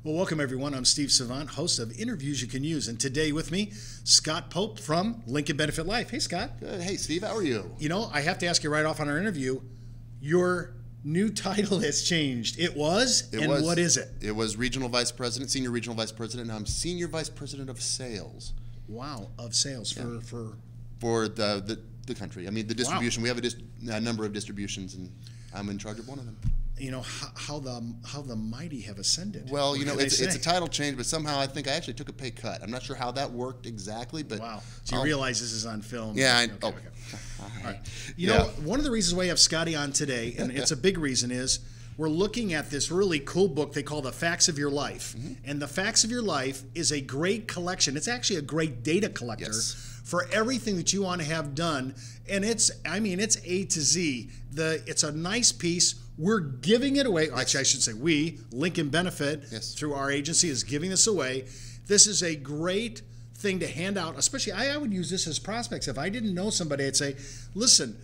Well, welcome everyone. I'm Steve Savant, host of Interviews You Can Use, and today with me, Scott Pope from Lincoln Benefit Life. Hey, Scott. Good. Hey, Steve. How are you? You know, I have to ask you right off on our interview, your new title has changed. What is it? It was Regional Vice President, Senior Regional Vice President. Now I'm Senior Vice President of Sales. Wow, of sales for the country. I mean, the distribution. Wow. We have a number of distributions, and I'm in charge of one of them. You know how the mighty have ascended. Well, you know, it's a title change, but somehow I think I actually took a pay cut. I'm not sure how that worked exactly, but wow. So you realize this is on film? Yeah. Okay. All right. You know, one of the reasons why we have Scotty on today, and it's a big reason, is we're looking at this really cool book they call The Facts of Your Life. Mm-hmm. And The Facts of Your Life is a great collection. It's actually a great data collector. Yes. For everything that you want to have done, and it's A to Z. It's a nice piece. We're giving it away. Actually, I should say we, Lincoln Benefit, through our agency, is giving this away. This is a great thing to hand out, especially I would use this as prospects. If I didn't know somebody, I'd say, listen,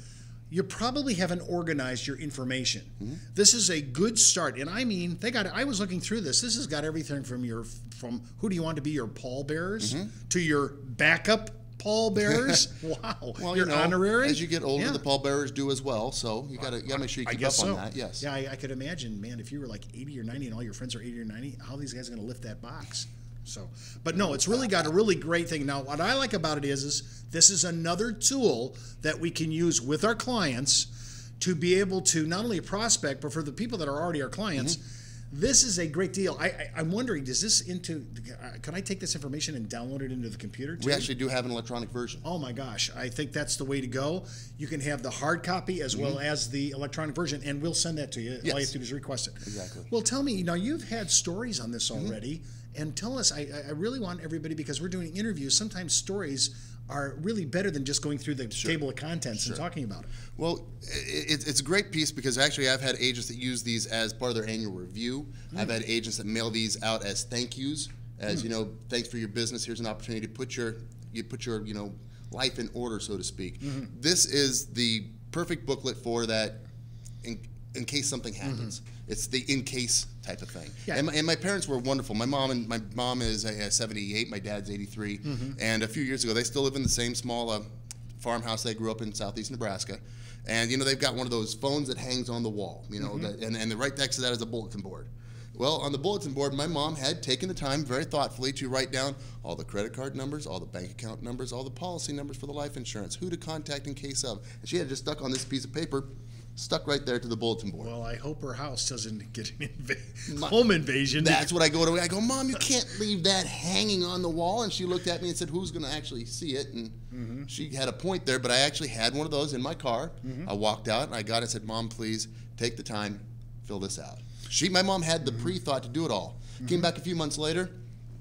you probably haven't organized your information. Mm-hmm. This is a good start. And I mean, I was looking through this. This has got everything from who do you want to be your pallbearers to your backup pallbearers. Wow. Well, your honorary. As you get older, the pallbearers do as well. So you got to make sure you keep up on that. Yes. Yeah, I could imagine, man, if you were like 80 or 90 and all your friends are 80 or 90, how are these guys going to lift that box? So, but no, it's really got a really great thing. Now, what I like about it is this is another tool that we can use with our clients to be able to not only prospect, but for the people that are already our clients. This is a great deal. I'm wondering, can I take this information and download it into the computer too? We actually do have an electronic version. Oh my gosh, I think that's the way to go. You can have the hard copy as well as the electronic version, and we'll send that to you. Yes. All you have to do is request it. Exactly. Well, tell me, you've had stories on this already, and tell us, I really want everybody, because we're doing interviews, sometimes stories are really better than just going through the table of contents and talking about it. Well, it's a great piece because actually I've had agents that use these as part of their annual review. I've had agents that mail these out as thank yous, as thanks for your business. Here's an opportunity to put your life in order, so to speak. This is the perfect booklet for that. In case something happens, it's the in case type of thing. Yeah. And my parents were wonderful. My mom is 78. My dad's 83. And a few years ago, they still live in the same small farmhouse they grew up in southeast Nebraska. And they've got one of those phones that hangs on the wall. And the right next to that is a bulletin board. Well, on the bulletin board, my mom had taken the time very thoughtfully to write down all the credit card numbers, all the bank account numbers, all the policy numbers for the life insurance, who to contact in case of. And she had it just stuck on this piece of paper, stuck right there to the bulletin board. Well, I hope her house doesn't get an home invasion. That's what I go to. I go, Mom, you can't leave that hanging on the wall. And she looked at me and said, who's going to actually see it? And she had a point there, but I actually had one of those in my car. I walked out and I got it and said, Mom, please take the time, fill this out. My mom had the pre-thought to do it all. Came back a few months later.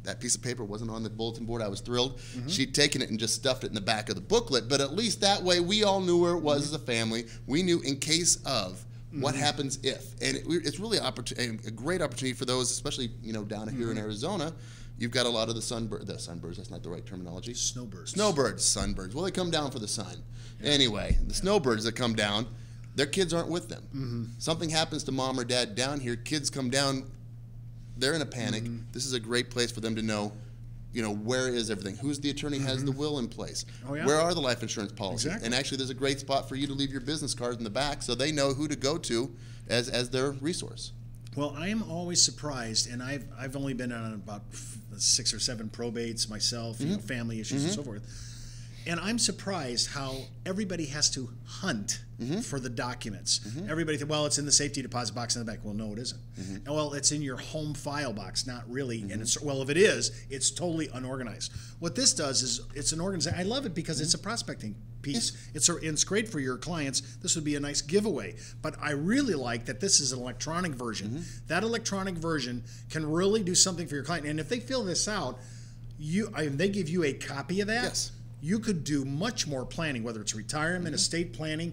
That piece of paper wasn't on the bulletin board. I was thrilled. She'd taken it and just stuffed it in the back of the booklet, but at least that way we all knew where it was as a family. We knew in case of what happens if. And it's really a great opportunity for those, especially down here in Arizona. You've got a lot of the sunbirds, that's not the right terminology. Snowbirds. Snowbirds, sunbirds. Well, they come down for the sun. Anyway, the snowbirds that come down, their kids aren't with them. Something happens to mom or dad down here, kids come down, they're in a panic. This is a great place for them to know, where is everything? Who's the attorney has the will in place? Oh, yeah. Where are the life insurance policies? Exactly. And actually, there's a great spot for you to leave your business cards in the back so they know who to go to as their resource. Well, I am always surprised, and I've only been on about 6 or 7 probates myself, family issues and so forth. And I'm surprised how everybody has to hunt for the documents. Everybody thinks, well, it's in the safety deposit box in the back. Well, no, it isn't. And, well, it's in your home file box. Not really. And if it is, it's totally unorganized. What this does is it's an organization. I love it because it's a prospecting piece. It's great for your clients. This would be a nice giveaway. But I really like that this is an electronic version. That electronic version can really do something for your client. And if they fill this out, they give you a copy of that. Yes. You could do much more planning, whether it's retirement, estate planning,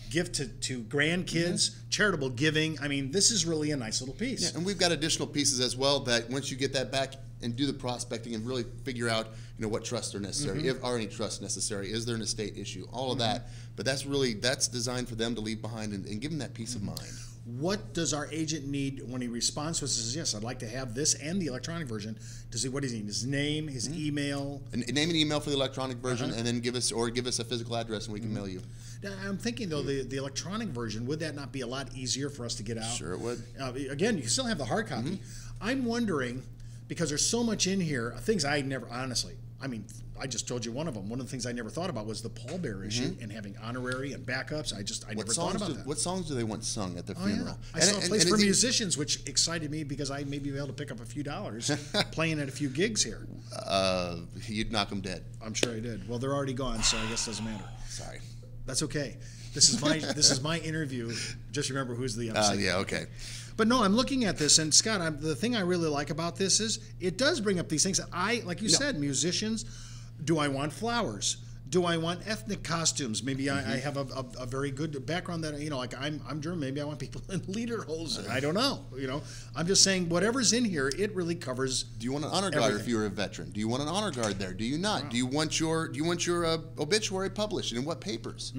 gift to grandkids, charitable giving. I mean, this is really a nice little piece. Yeah, and we've got additional pieces as well that once you get that back and do the prospecting and really figure out, what trusts are necessary, if are any trusts necessary, is there an estate issue, all of that. But that's designed for them to leave behind and give them that peace of mind. what does our agent need when he responds to us and says, yes, I'd like to have this and the electronic version? Does he, what does he need? His name, his email? And name and email for the electronic version, and then give us a physical address and we can mail you. Now, I'm thinking, though, the electronic version, would that not be a lot easier for us to get out? Sure it would. Again, you still have the hard copy. I'm wondering, because there's so much in here, things I never, honestly, I mean, I just told you one of them. One of the things I never thought about was the pallbearer issue and having honorary and backups. I never thought about that. What songs do they want sung at the funeral? Yeah. I saw a place for musicians, which excited me because I may be able to pick up a few dollars playing at a few gigs here. You'd knock them dead. I'm sure I did. Well, they're already gone, so I guess it doesn't matter. Sorry. That's okay. This is my interview. Just remember who's the MC. Yeah, okay. But no, I'm looking at this, and Scott, the thing I really like about this is it does bring up these things that like you said, musicians. Do I want flowers? Do I want ethnic costumes? Maybe I have a very good background that, like I'm German. Maybe I want people in lederhosen. I don't know. I'm just saying whatever's in here, it really covers. Do you want an honor guard if you're a veteran? Do you want an honor guard there? Do you not? Wow. Do you want your obituary published, and in what papers?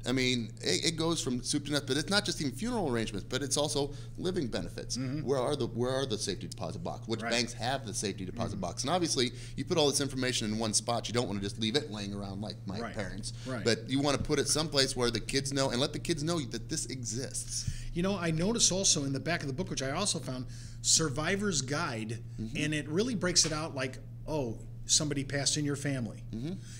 I mean, it goes from soup to nuts. But it's not just even funeral arrangements, but it's also living benefits. Where are the safety deposit box? Which banks have the safety deposit box? And obviously, you put all this information in one spot. You don't want to just leave it laying around like my parents. But you want to put it someplace where the kids know, and let the kids know that this exists. I noticed also in the back of the book, which I also found, Survivor's Guide, and it really breaks it out like, oh, somebody passed in your family.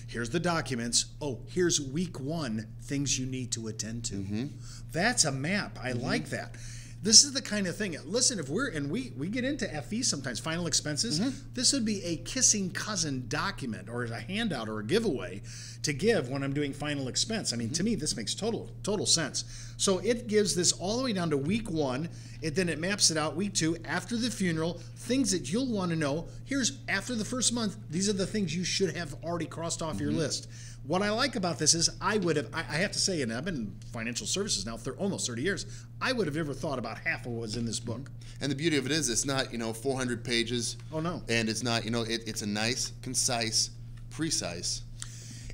Here's the documents. Oh, here's week 1, things you need to attend to. That's a map. I like that. This is the kind of thing. Listen, if we get into FE sometimes, final expenses, this would be a kissing cousin document or a handout or a giveaway to give when I'm doing final expense. I mean, to me, this makes total sense. So it gives this all the way down to week 1. Then it maps it out week 2 after the funeral, things that you'll want to know. Here's after the first month, these are the things you should have already crossed off your list. What I like about this is I have to say, and I've been in financial services now for almost 30 years, I would have never thought about half of what was in this book. And the beauty of it is it's not, 400 pages. Oh, no. And it's not, it's a nice, concise, precise.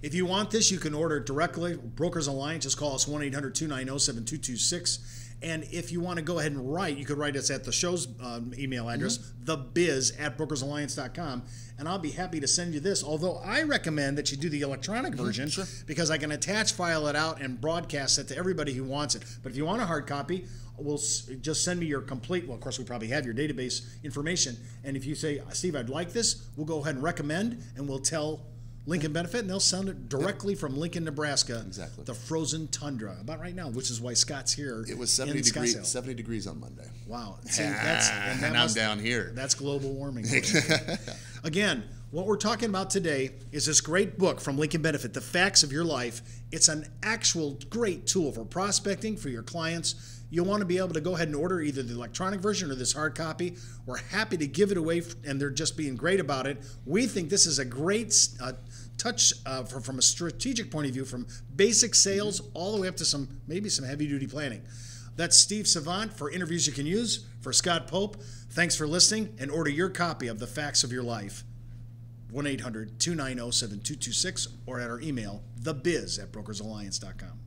If you want this, you can order it directly. Brokers Alliance, just call us 1-800-290-7226. And if you want to go ahead and write, you could write us at the show's email address, thebiz@brokersalliance.com, and I'll be happy to send you this. Although I recommend that you do the electronic version because I can file it out and broadcast it to everybody who wants it. But if you want a hard copy, just send me your complete, well, of course, we probably have your database information. And if you say, Steve, I'd like this, we'll go ahead and recommend, and we'll tell Lincoln Benefit, and they'll send it directly from Lincoln, Nebraska. Exactly. The frozen tundra, about right now, which is why Scott's here. It was 70 degrees on Monday. Wow. See, and I'm down here. That's global warming. Again, what we're talking about today is this great book from Lincoln Benefit, The Facts of Your Life. It's an actual great tool for prospecting for your clients. You'll want to be able to go ahead and order either the electronic version or this hard copy. We're happy to give it away, and they're just being great about it. We think this is a great touch from a strategic point of view, from basic sales all the way up to maybe some heavy-duty planning. That's Steve Savant for Interviews You Can Use. For Scott Pope, thanks for listening, and order your copy of The Facts of Your Life. 1-800-290-7226 or at our email, thebiz@brokersalliance.com.